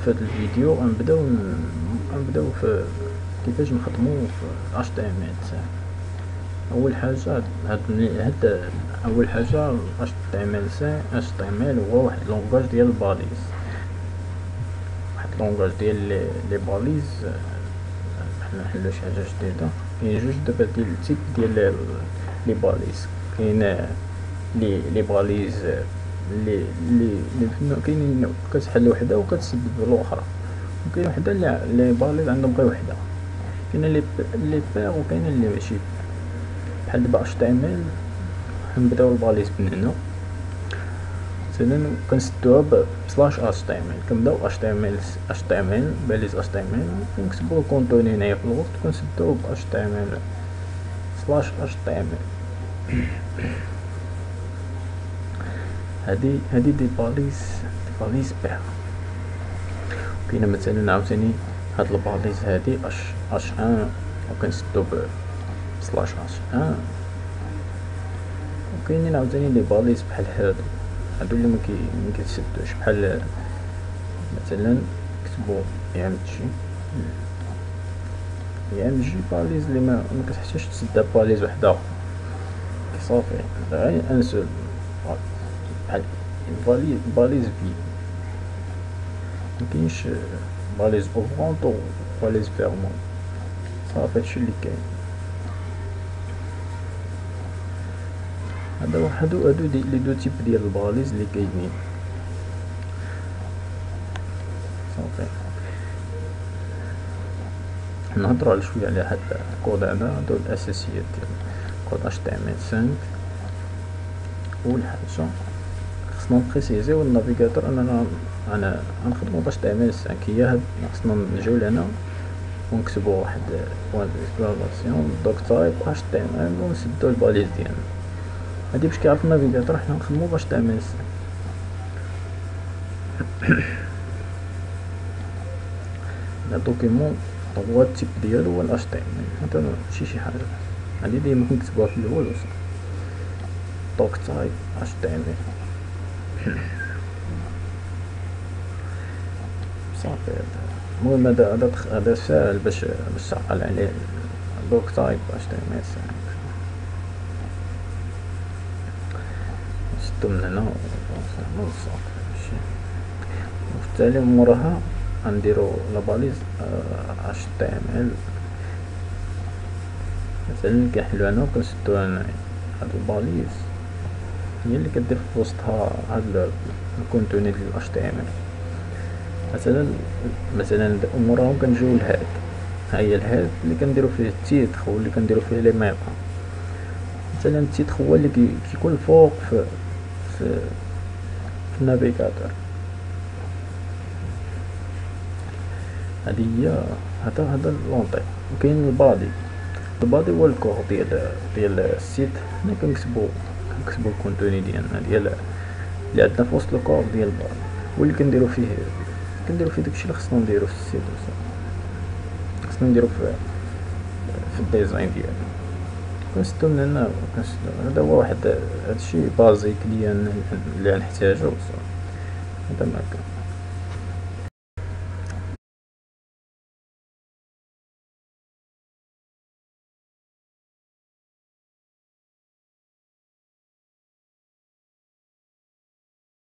في هذا الفيديو غنبداو في كيفاش نخدمو في HTML5. اول حاجه اول حاجه HTML هو واحد لونغاج ديال الباليز، واحد لونغاج ديال لي باليز. حنا نحلو شي حاجه جديده. كاين جوج دابا ديال التيب ديال لي باليز. كاين لي باليز اللي كاينين كتحل وحده وكتسبب الاخرى، وكاين وحده لي باليز عندهم غير وحده. كاين لي بير وكاين اللي ماشي بحال دابا HTML. نبداو الباليز من هنا مثلا كنسدوها بسلاش HTML. كنبداو HTML باليز HTML ونكتبو الكونتوني هنايا في الوسط كنسدوه ب HTML سلاش HTML. هادي دي باليز بير. كاينه مثلا عاوتاني هاد الباليز هادي H1 وكنسدو بسلاش H1. وكاينين عاوتاني لي باليز بحال هادو اللي مكيتسدوش، بحال مثلا كتبو img باليز اللي ما كتحتاجش تسدها باليز وحده صافي، غير ان سول بحال باليز في. مكاينش باليز اوفرونت و باليز فيرمون. صافي هادشي اللي كاين. هادو لي دو تيب ديال الباليز اللي كاينين. صافي نهضروا على شويه على هاد الكود هذا. هادو الاساسيات ديال كود HTML5. اول حاجه خصنا نبريسيزيو النافيغاتور اننا غنخدمو ب HTML5. هي هاد خصنا نجيو لهنا ونكتبو واحد بوان ديكلاراسيون دوك تايب HTML ونسدو الباليز ديالنا. هادي باش كيعرف النافيغاتور حنا نخدمو ب HTML5. الدوكيمون هو التيب ديالو هو HTML. هذا ماشي شي حاجه، هادي ديما كنكتبوها في الاول وصافي. دوك تايب HTML صافي. المهم هذا ساهل باش تعقل عليه. دوك تايب HTML5 نسدو من هنا صافي. ماشي وبالتالي موراها غنديرو لاباليز HTML. مثلا كنحلو هنا وكنسدو هنايا. هاد الباليز هي اللي كدير في وسطها هاد الكونتوني ديال HTML. مثلا موراهم كنجيو لهاد، ها هي الهاد اللي كنديرو فيه التيتر واللي كنديرو فيه لي ميطا. مثلا التيتر هو اللي كيكون الفوق في النافيغاتور. هادي هي هذا المنطق. وكاين البادي هو الكور ديال السيت. هنا كنكتبو الكونتوني ديالنا ديال اللي عندنا في وسط الكور ديال البادي، واللي كنديرو فيه داكشي اللي خصنا نديرو في السيت خصنا نديرو في الديزاين ديالو. كنسدو من هنا هذا هو واحد هادشي بازيك ديالنا اللي غنحتاجو. هذا ما كان.